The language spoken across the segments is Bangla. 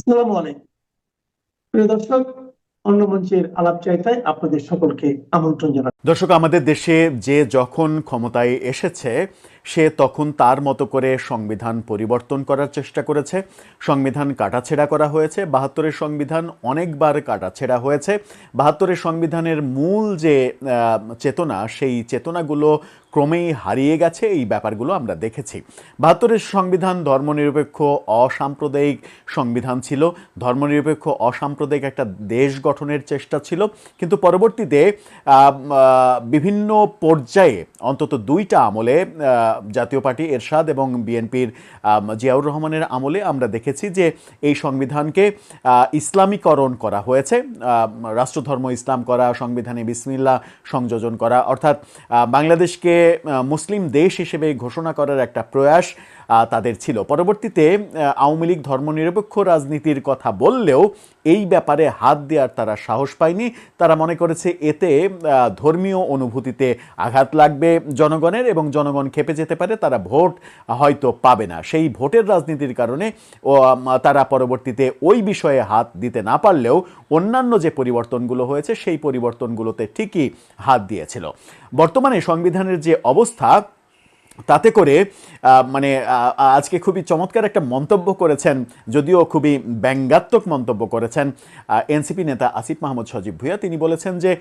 আসসালামু আলাইকুম প্রিয় দর্শক, অন্য মঞ্চের আলাপ চাইতায় আপনাদের সকলকে আমন্ত্রণ জানাই। দর্শক, আমাদের দেশে যে যখন ক্ষমতায় এসেছে সে তখন তার মতো করে সংবিধান পরিবর্তন করার চেষ্টা করেছে। সংবিধান কাটাছেঁড়া করা হয়েছে, ৭২-এর সংবিধান অনেকবার কাটাছেঁড়া হয়েছে। ৭২-এর সংবিধানের মূল যে চেতনা, সেই চেতনাগুলো ক্রমেই হারিয়ে গেছে। এই ব্যাপারগুলো আমরা দেখেছি। ৭২-এর সংবিধান ধর্মনিরপেক্ষ অসাম্প্রদায়িক সংবিধান ছিল, ধর্মনিরপেক্ষ অসাম্প্রদায়িক একটা দেশ গঠনের চেষ্টা ছিল। কিন্তু পরবর্তীতে বিভিন্ন পর্যায়ে অন্তত দুইটা আমলে, জাতীয় পার্টি এরশাদ এবং বিএনপির জিয়াউর রহমানের আমলে আমরা দেখেছি যে এই সংবিধানকে ইসলামীকরণ করা হয়েছে। রাষ্ট্রধর্ম ইসলাম করা, সংবিধানে বিসমিল্লাহ সংযোজন করা, অর্থাৎ বাংলাদেশকে মুসলিম দেশ হিসেবে ঘোষণা করার একটা প্রয়াস তাদের ছিল। পরবর্তীতে আওয়ামী লীগ ধর্মনিরপেক্ষ রাজনীতির কথা বললেও এই ব্যাপারে হাত দেওয়ার তারা সাহস পায়নি। তারা মনে করেছে এতে ধর্মীয় অনুভূতিতে আঘাত লাগবে জনগণের এবং জনগণ খেপে যেতে পারে, তারা ভোট হয়তো পাবে না। সেই ভোটের রাজনীতির কারণে তারা পরবর্তীতে ওই বিষয়ে হাত দিতে না পারলেও অন্যান্য যে পরিবর্তনগুলো হয়েছে সেই পরিবর্তনগুলোতে ঠিকই হাত দিয়েছিল। বর্তমানে সংবিধানের যে অবস্থা, তাতে করে আজকে খুবই চমৎকার একটা মন্তব্য করেছেন, যদিও খুবই ব্যঙ্গাত্মক মন্তব্য করেছেন এনসিপি নেতা আসিফ মাহমুদ সজীব ভুঁইয়া। তিনি বলেছেন যে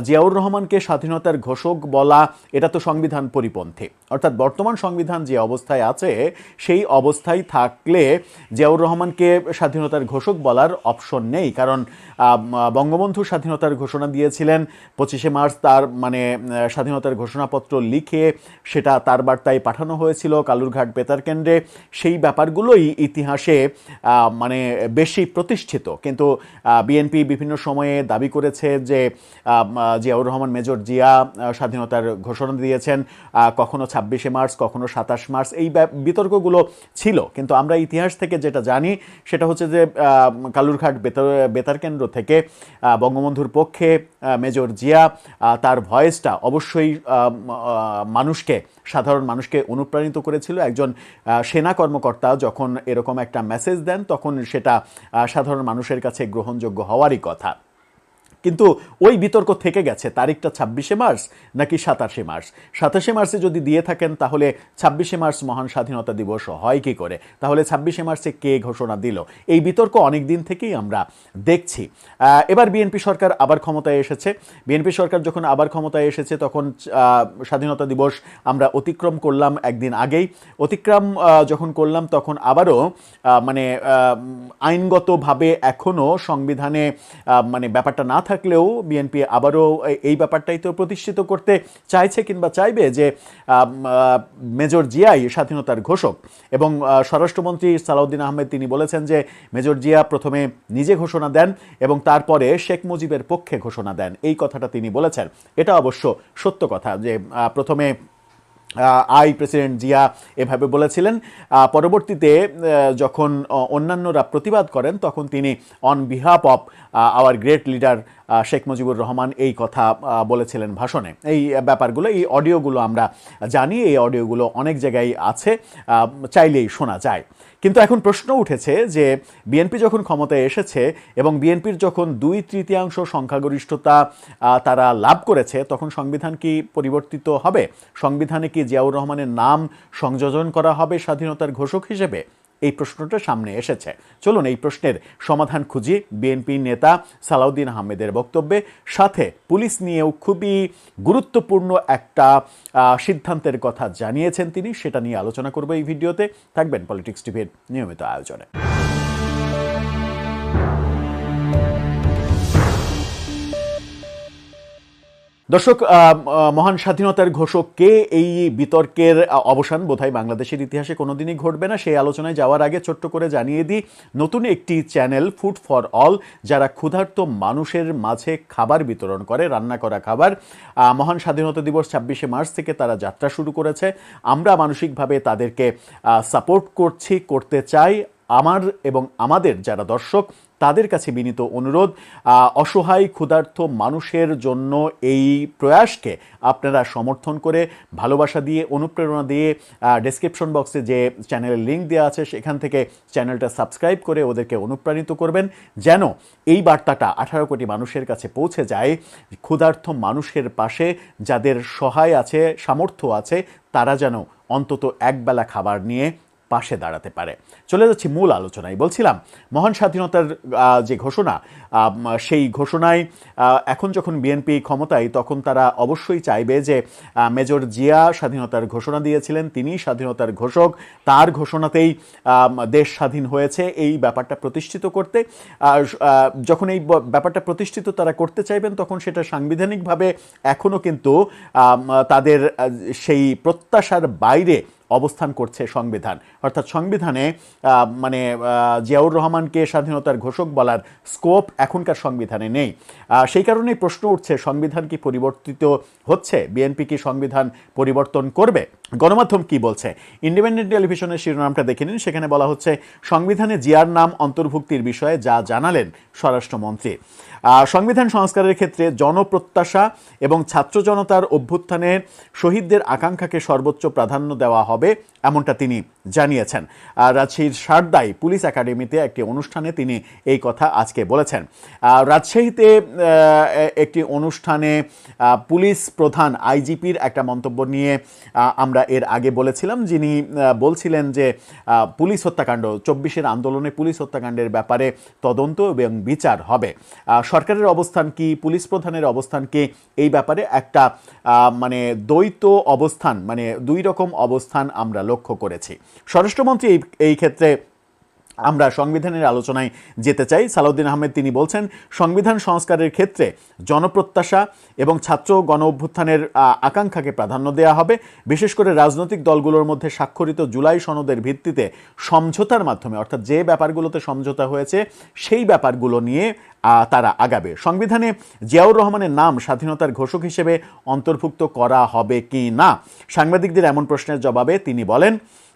জিয়াউর রহমানকে স্বাধীনতার ঘোষক বলা এটা তো সংবিধান পরিপন্থী। অর্থাৎ বর্তমান সংবিধান যে অবস্থায় আছে সেই অবস্থায় থাকলে জিয়াউর রহমানকে স্বাধীনতার ঘোষক বলার অপশন নেই। কারণ বঙ্গবন্ধু স্বাধীনতার ঘোষণা দিয়েছিলেন ২৫শে মার্চ, তার স্বাধীনতার ঘোষণাপত্র লিখে সেটা তার বার্তায় পাঠানো হয়েছিল কালুরঘাট বেতার কেন্দ্রে। সেই ব্যাপারগুলোই ইতিহাসে বেশি প্রতিষ্ঠিত। কিন্তু বিএনপি বিভিন্ন সময়ে দাবি করেছে যে জিয়াউর রহমান, মেজর জিয়া স্বাধীনতার ঘোষণা দিয়েছেন কখনো ২৬শে মার্চ, কখনো ২৭ মার্চ। এই বিতর্কগুলো ছিল, কিন্তু আমরা ইতিহাস থেকে যেটা জানি সেটা হচ্ছে যে কালুরঘাট বেতার কেন্দ্র থেকে বঙ্গবন্ধুর পক্ষে মেজর জিয়া তার ভয়েসটা অবশ্যই সাধারণ মানুষকে অনুপ্রাণিত করেছিল। একজন সেনা কর্মকর্তা যখন এরকম একটা মেসেজ দেন তখন সেটা সাধারণ মানুষের কাছে গ্রহণযোগ্য হওয়ারই কথা। কিন্তু ওই বিতর্ক থেকে গেছে, তারিখটা ২৬শে মার্চ নাকি ২৭শে মার্চ। ২৭শে মার্চে যদি দিয়ে থাকেন তাহলে ২৬শে মার্চ মহান স্বাধীনতা দিবস হয় কি করে? তাহলে ২৬শে মার্চে কে ঘোষণা দিল? এই বিতর্ক অনেক দিন থেকেই আমরা দেখছি। এবার বিএনপি সরকার আবার ক্ষমতায় এসেছে। বিএনপি সরকার যখন আবার ক্ষমতায় এসেছে তখন স্বাধীনতা দিবস আমরা অতিক্রম করলাম একদিন আগেই। অতিক্রম যখন করলাম তখন আবারও আইনগতভাবে এখনও সংবিধানে ব্যাপারটা না থাকলেও বিএনপি আবারও এই ব্যাপারটাই তো প্রতিষ্ঠিত করতে চাইছে কিংবা চাইবে যে মেজর জিয়াই স্বাধীনতার ঘোষক। এবং স্বরাষ্ট্রমন্ত্রী সালাউদ্দিন আহমেদ তিনি বলেছেন যে মেজর জিয়া প্রথমে নিজে ঘোষণা দেন এবং তারপরে শেখ মুজিবের পক্ষে ঘোষণা দেন। এই কথাটা তিনি বলেছেন। এটা অবশ্য সত্য কথা যে প্রথমে প্রেসিডেন্ট জিয়া এভাবে বলেছিলেন। পরবর্তীতে যখন অন্যান্যরা প্রতিবাদ করেন তখন তিনি on behalf of our great leader Sheikh Mujibur Rahman এই কথা বলেছিলেন ভাষণে। এই ব্যাপারগুলো, এই অডিওগুলো আমরা জানি, এই অডিওগুলো অনেক জায়গায় আছে, চাইলেই শোনা যায়। কিন্তু এখন প্রশ্ন উঠেছে যে বিএনপি যখন ক্ষমতায় এসেছে এবং বিএনপির যখন ২/৩ সংখ্যাগরিষ্ঠতা তারা লাভ করেছে, তখন সংবিধান কি পরিবর্তিত হবে? সংবিধানে কি জিয়াউর রহমানের নাম সংযোজন করা হবে স্বাধীনতার ঘোষক হিসেবে? এই প্রশ্নটা সামনে এসেছে। চলুন এই প্রশ্নের সমাধান খুঁজি বিএনপি নেতা সালাউদ্দিন আহমেদের বক্তব্যে। সাথে পুলিশ নিয়েও খুবই গুরুত্বপূর্ণ একটা সিদ্ধান্তের কথা জানিয়েছেন তিনি, সেটা নিয়ে আলোচনা করব এই ভিডিওতে। থাকবেন পলিটিক্স টিভির নিয়মিত আয়োজনে। দর্শক, মহান স্বাধীনতার ঘোষক কে, এই বিতর্কের অবসান বোধহয় বাংলাদেশের ইতিহাসে কোনোদিনই ঘটবে না। সেই আলোচনায় যাওয়ার আগে ছোট্ট করে জানিয়ে দিই, নতুন একটি চ্যানেল ফুড ফর অল, যারা ক্ষুধার্ত মানুষের মাঝে খাবার বিতরণ করে, রান্না করা খাবার, মহান স্বাধীনতা দিবস ২৬শে মার্চ থেকে তারা যাত্রা শুরু করেছে। আমরা মানসিকভাবে তাদেরকে সাপোর্ট করতে চাই। আমার এবং আমাদের যারা দর্শক তাদের কাছে বিনীত অনুরোধ, অসহায় ক্ষুধার্ত মানুষের জন্য এই প্রয়াসকে আপনারা সমর্থন করে ভালোবাসা দিয়ে অনুপ্রেরণা দিয়ে ডেসক্রিপশন বক্সে যে চ্যানেলের লিঙ্ক দেওয়া আছে সেখান থেকে চ্যানেলটা সাবস্ক্রাইব করে ওদেরকে অনুপ্রাণিত করবেন, যেন এই বার্তাটা 18 কোটি মানুষের কাছে পৌঁছে যায়। ক্ষুধার্ত মানুষের পাশে যাদের সহায় আছে, সামর্থ্য আছে, তারা যেন অন্তত একবেলা খাবার নিয়ে পাশে দাঁড়াতে পারে। চলে যাচ্ছি মূল আলোচনায়। বলছিলাম মহান স্বাধীনতার যে ঘোষণা, সেই ঘোষণায় এখন যখন বিএনপি ক্ষমতায়, তখন তারা অবশ্যই চাইবে যে মেজর জিয়া স্বাধীনতার ঘোষণা দিয়েছিলেন, তিনি স্বাধীনতার ঘোষক, তার ঘোষণাতেই দেশ স্বাধীন হয়েছে, এই ব্যাপারটা প্রতিষ্ঠিত করতে। যখন এই ব্যাপারটা প্রতিষ্ঠিত তারা করতে চাইবেন, তখন সেটা সাংবিধানিকভাবে এখনও কিন্তু তাদের সেই প্রত্যাশার বাইরে অবস্থান করছে সংবিধান। অর্থাৎ সংবিধানে মানে জিয়াউর রহমানকে স্বাধীনতার ঘোষক বলার স্কোপ এখনকার সংবিধানে নেই। সেই কারণেই প্রশ্ন উঠছে, সংবিধান কি পরিবর্তিত হচ্ছে? বিএনপি কি সংবিধান পরিবর্তন করবে? গণমাধ্যম কি বলছে? ইন্ডিপেন্ডেন্ট টেলিভিশনের শিরোনামটা দেখে নিন। সেখানে বলা হচ্ছে, সংবিধানে জিয়ার নাম অন্তর্ভুক্তির বিষয়ে যা জানালেন স্বরাষ্ট্রমন্ত্রী। সংবিধান সংস্কারের ক্ষেত্রে জনপ্রত্যাশা এবং ছাত্র জনতার অভ্যুত্থানে শহীদদের আকাঙ্ক্ষাকে সর্বোচ্চ প্রাধান্য দেওয়া হবে, এমনটা তিনি জানিয়েছেন। রাজশাহীর সারদায় পুলিশ একাডেমিতে একটি অনুষ্ঠানে তিনি এই কথা আজকে বলেছেন। রাজশাহীতে একটি অনুষ্ঠানে পুলিশ প্রধান আইজিপির একটা মন্তব্য নিয়ে আমরা এর আগে বলেছিলাম, যিনি বলছিলেন যে পুলিশ হত্যাকাণ্ড, 24-এর আন্দোলনে পুলিশ হত্যাকাণ্ডের ব্যাপারে তদন্ত এবং বিচার হবে। সরকারের অবস্থান কি, পুলিশ প্রধানের অবস্থান কি, এই ব্যাপারে একটা মানে দ্বৈত অবস্থান, মানে দুই রকম অবস্থান আমরা লক্ষ্য করেছি। স্বরাষ্ট্রমন্ত্রী এই ক্ষেত্রে আমরা সংবিধানের আলোচনায় যেতে চাই। সালাউদ্দিন আহমেদ তিনি বলছেন, সংবিধান সংস্কারের ক্ষেত্রে জনপ্রত্যাশা এবং ছাত্র গণ অভ্যুত্থানের আকাঙ্ক্ষাকে প্রাধান্য দেওয়া হবে। বিশেষ করে রাজনৈতিক দলগুলোর মধ্যে স্বাক্ষরিত জুলাই সনদের ভিত্তিতে সমঝোতার মাধ্যমে, অর্থাৎ যে ব্যাপারগুলোতে সমঝোতা হয়েছে সেই ব্যাপারগুলো নিয়ে তারা আগাবে। সংবিধানে জিয়াউর রহমানের নাম স্বাধীনতার ঘোষক হিসেবে অন্তর্ভুক্ত করা হবে কি না, সাংবাদিকদের এমন প্রশ্নের জবাবে তিনি বলেন,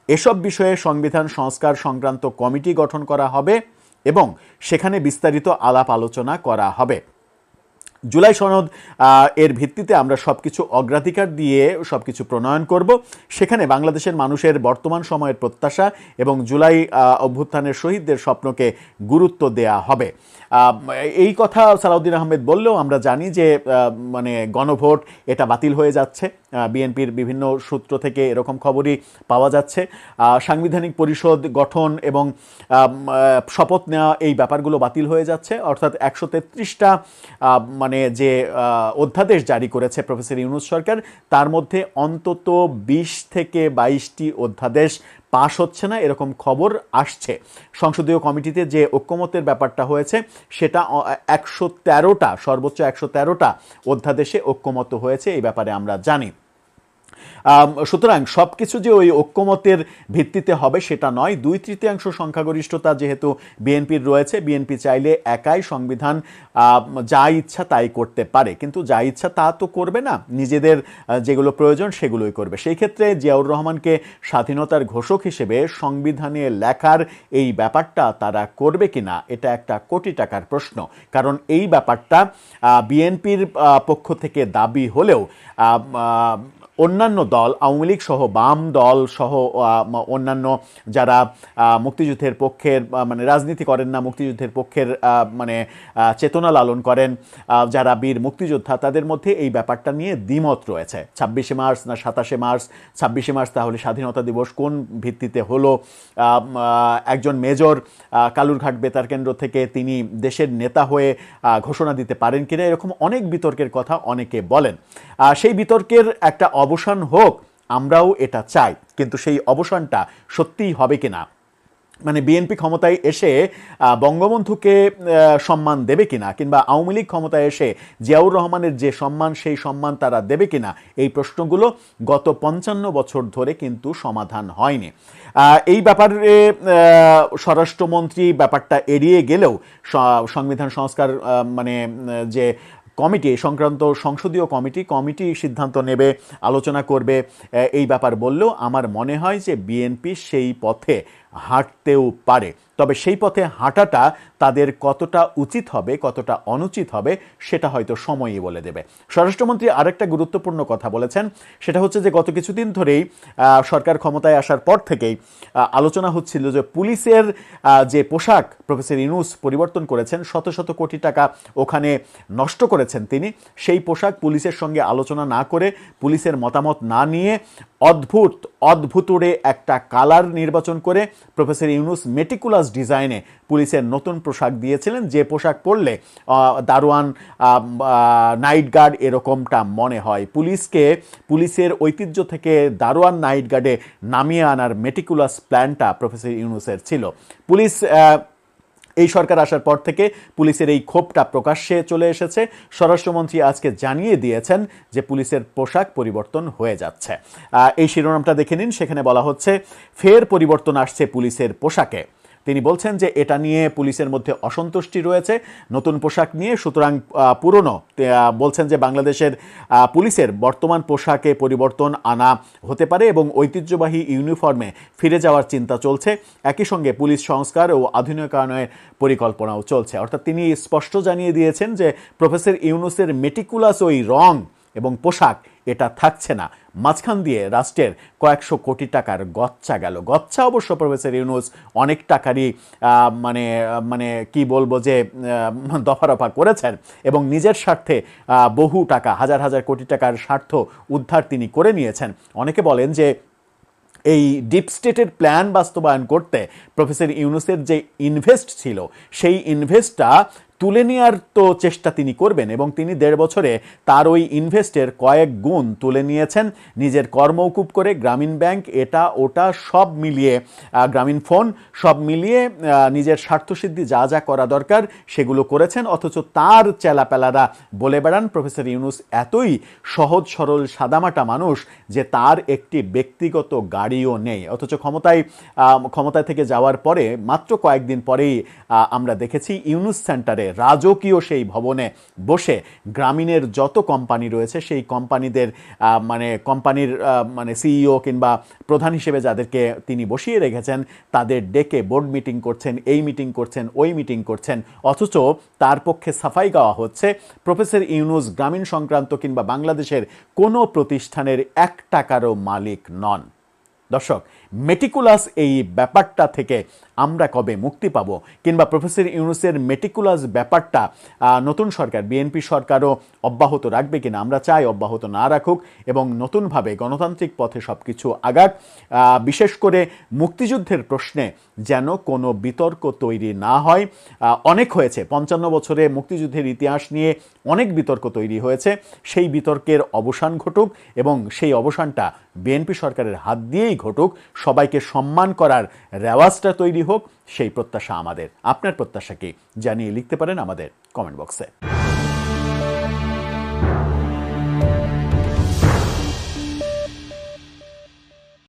এসব বিষয়ে সংবিধান সংস্কার সংক্রান্ত কমিটি গঠন করা হবে এবং সেখানে বিস্তারিত আলাপ আলোচনা করা হবে। জুলাই সনদ এর ভিত্তিতে আমরা সবকিছু অগ্রাধিকার দিয়ে সবকিছু প্রণয়ন করব। সেখানে বাংলাদেশের মানুষের বর্তমান সময়ের প্রত্যাশা এবং জুলাই অভ্যুত্থানের শহীদদের স্বপ্নকে গুরুত্ব দেয়া হবে। এই কথা সালাউদ্দিন আহমেদ বললেও আমরা জানি যে মানে গণভোট এটা বাতিল হয়ে যাচ্ছে। বিএনপির বিভিন্ন সূত্র থেকে এরকম খবরই পাওয়া যাচ্ছে। সাংবিধানিক পরিষদ গঠন এবং শপথ নেওয়া, এই ব্যাপারগুলো বাতিল হয়ে যাচ্ছে। অর্থাৎ 133টা মানে যে অধ্যাদেশ জারি করেছে প্রফেসর ইউনূস সরকার, তার মধ্যে অন্তত 20 থেকে 22টি অধ্যাদেশ পাশ হচ্ছে না, এরকম খবর আসছে। সংসদীয় কমিটিতে যে ঐক্যমতের ব্যাপারটা হয়েছে সেটা 113টা, সর্বোচ্চ 113টা অধ্যাদেশে ঐক্যমত হয়েছে, এই ব্যাপারে আমরা জানি। সুতরাং সব কিছু যে ওই ঐক্যমতের ভিত্তিতে হবে সেটা নয়। 2/3 সংখ্যাগরিষ্ঠতা যেহেতু বিএনপির রয়েছে, বিএনপি চাইলে একাই সংবিধান যা ইচ্ছা তাই করতে পারে, কিন্তু যা ইচ্ছা তা তো করবে না, নিজেদের যেগুলো প্রয়োজন সেগুলোই করবে। সেই ক্ষেত্রে জিয়াউর রহমানকে স্বাধীনতার ঘোষক হিসেবে সংবিধানে লেখার এই ব্যাপারটা তারা করবে কিনা, এটা একটা কোটি টাকার প্রশ্ন। কারণ এই ব্যাপারটা বিএনপির পক্ষ থেকে দাবি হলেও অন্যান্য দল, আওয়ামী লীগ সহ, বাম দল সহ অন্যান্য যারা মুক্তিযুদ্ধের পক্ষের মানে রাজনীতি করেন না, মুক্তিযুদ্ধের পক্ষের মানে চেতনা লালন করেন, যারা বীর মুক্তিযোদ্ধা, তাদের মধ্যে এই ব্যাপারটা নিয়ে দ্বিমত রয়েছে। 26শে মার্চ না 27শে মার্চ? 26শে মার্চ তাহলে স্বাধীনতা দিবস কোন ভিত্তিতে হলো? একজন মেজর কালুরঘাট বেতার কেন্দ্র থেকে তিনি দেশের নেতা হয়ে ঘোষণা দিতে পারেন কিনা, এরকম অনেক বিতর্কের কথা অনেকে বলেন। সেই বিতর্কের একটা অবসান হোক, আমরাও এটা চাই, কিন্তু সেই অবসানটা সত্যিই হবে কিনা, মানে বিএনপি ক্ষমতায় এসে বঙ্গবন্ধুকে সম্মান দেবে কিনা, কিংবা আওয়ামী লীগ ক্ষমতায় এসে জিয়াউর রহমানের যে সম্মান সেই সম্মান তারা দেবে কিনা, এই প্রশ্নগুলো গত 55 বছর ধরে কিন্তু সমাধান হয়নি। এই ব্যাপারে স্বরাষ্ট্রমন্ত্রী ব্যাপারটা এড়িয়ে গেলেও সংবিধান সংস্কার মানে যে কমিটি সংক্রান্ত সংসদীয় কমিটি সিদ্ধান্ত নেবে, আলোচনা করবে, এই ব্যাপার বললেও আমার মনে হয় যে বিএনপি সেই পথে হাঁটতেও পারে। তবে সেই পথে হাঁটাটা তাদের কতটা উচিত হবে, কতটা অনুচিত হবে, সেটা হয়তো সময়ই বলে দেবে। স্বরাষ্ট্রমন্ত্রী আরেকটা গুরুত্বপূর্ণ কথা বলেছেন, সেটা হচ্ছে যে গত কিছুদিন ধরেই সরকার ক্ষমতায় আসার পর থেকেই আলোচনা হচ্ছিল যে পুলিশের যে পোশাক প্রফেসর ইউনূস পরিবর্তন করেছেন, শত শত কোটি টাকা ওখানে নষ্ট করেছেন তিনি, সেই পোশাক পুলিশের সঙ্গে আলোচনা না করে, পুলিশের মতামত না নিয়ে অদ্ভুতুড়ে একটা কালার নির্বাচন করে প্রফেসর ইউনূস মেটিকুলাস ডিজাইনে পুলিশের নতুন পোশাক দিয়েছিলেন, যে পোশাক পরলে দারোয়ান, নাইট গার্ড এরকমটা মনে হয়। পুলিশের ঐতিহ্য থেকে দারোয়ান নাইট গার্ডে নামিয়ে আনার মেটিকুলাস প্ল্যানটা প্রফেসর ইউনূসের ছিল। এই সরকার আসার পর থেকে পুলিশের এই ক্ষোভটা প্রকাশ্যে চলে এসেছে। স্বরাষ্ট্রমন্ত্রী আজকে জানিয়ে দিয়েছেন যে পুলিশের পোশাক পরিবর্তন হয়ে যাচ্ছে। এই শিরোনামটা দেখে নিন, সেখানে বলা হচ্ছে ফের পরিবর্তন আসছে পুলিশের পোশাকে। তিনি বলছেন যে এটা নিয়ে পুলিশের মধ্যে অসন্তুষ্টি রয়েছে নতুন পোশাক নিয়ে, সুতরাং পুরনো বলছেন যে বাংলাদেশের পুলিশের বর্তমান পোশাকে পরিবর্তন আনা হতে পারে এবং ঐতিহ্যবাহী ইউনিফর্মে ফিরে যাওয়ার চিন্তা চলছে। একই সঙ্গে পুলিশ সংস্কার ও আধুনিকায়নের পরিকল্পনাও চলছে। অর্থাৎ তিনি স্পষ্ট জানিয়ে দিয়েছেন যে প্রফেসর ইউনূসের মেটিকুলাস ওই রং এবং পোশাক এটা থাকছে না। মাঝখান দিয়ে রাষ্ট্রের কয়েকশো কোটি টাকার গচ্চা গেল। গচ্চা অবশ্য প্রফেসর ইউনূস অনেক টাকারই মানে কি বলবো যে দফারফা করেছেন এবং নিজের স্বার্থে বহু টাকা, হাজার হাজার কোটি টাকার স্বার্থ উদ্ধার তিনি করে নিয়েছেন। অনেকে বলেন যে এই ডিপ স্টেটের প্ল্যান বাস্তবায়ন করতে প্রফেসর ইউনূসের যে ইনভেস্ট ছিল, সেই ইনভেস্টটা তুলে নেওয়ার তো চেষ্টা তিনি করবেন এবং তিনি 1.5 বছরে তার ওই ইনভেস্টের কয়েক গুণ তুলে নিয়েছেন নিজের কর্মৌকুব করে। গ্রামীণ ব্যাংক, এটা ওটা সব মিলিয়ে, গ্রামীণ ফোন সব মিলিয়ে নিজের স্বার্থসিদ্ধি যা যা করা দরকার সেগুলো করেছেন। অথচ তার চেলাপেলারা বলে বেড়ান প্রফেসর ইউনূস এতই সহজ সরল সাদামাটা মানুষ যে তার একটি ব্যক্তিগত গাড়িও নেই। অথচ ক্ষমতায় থেকে যাওয়ার পরে মাত্র কয়েকদিন পরেই আমরা দেখেছি ইউনূস সেন্টারে, রাজকীয় সেই ভবনে বসে গ্রামীণের যত কোম্পানি রয়েছে সেই কোম্পানিদের কোম্পানির সিইও কিংবা প্রধান হিসেবে যাদেরকে তিনি বসিয়ে রেখেছেন তাদের ডেকে বোর্ড মিটিং করছেন, এই মিটিং করছেন, ওই মিটিং করছেন। অথচ তার পক্ষে সাফাই গাওয়া হচ্ছে প্রফেসর ইউনূস গ্রামীণ সংক্রান্ত কিংবা বাংলাদেশের কোনো প্রতিষ্ঠানের 1 টাকারও মালিক নন। দর্শক, মেটিকুলাস এই ব্যাপারটা থেকে আমরা কবে মুক্তি পাব, কিংবা প্রফেসর ইউনূসের মেটিকুলাস ব্যাপারটা নতুন সরকার, বিএনপি সরকারও অব্যাহত রাখবে কিনা? আমরা চাই অব্যাহত না রাখুক এবং নতুনভাবে গণতান্ত্রিক পথে সব কিছু আগাক। বিশেষ করে মুক্তিযুদ্ধের প্রশ্নে যেন কোনো বিতর্ক তৈরি না হয়। অনেক হয়েছে, 55 বছরে মুক্তিযুদ্ধের ইতিহাস নিয়ে অনেক বিতর্ক তৈরি হয়েছে। সেই বিতর্কের অবসান ঘটুক এবং সেই অবসানটা বিএনপি সরকারের হাত দিয়েই ঘটুক। সবাইকে সম্মান করার রেওয়াজটা তৈরি হোক, সেই প্রত্যাশা আমাদের। আপনার প্রত্যাশা কি জানিয়ে লিখতে পারেন আমাদের কমেন্ট বক্সে।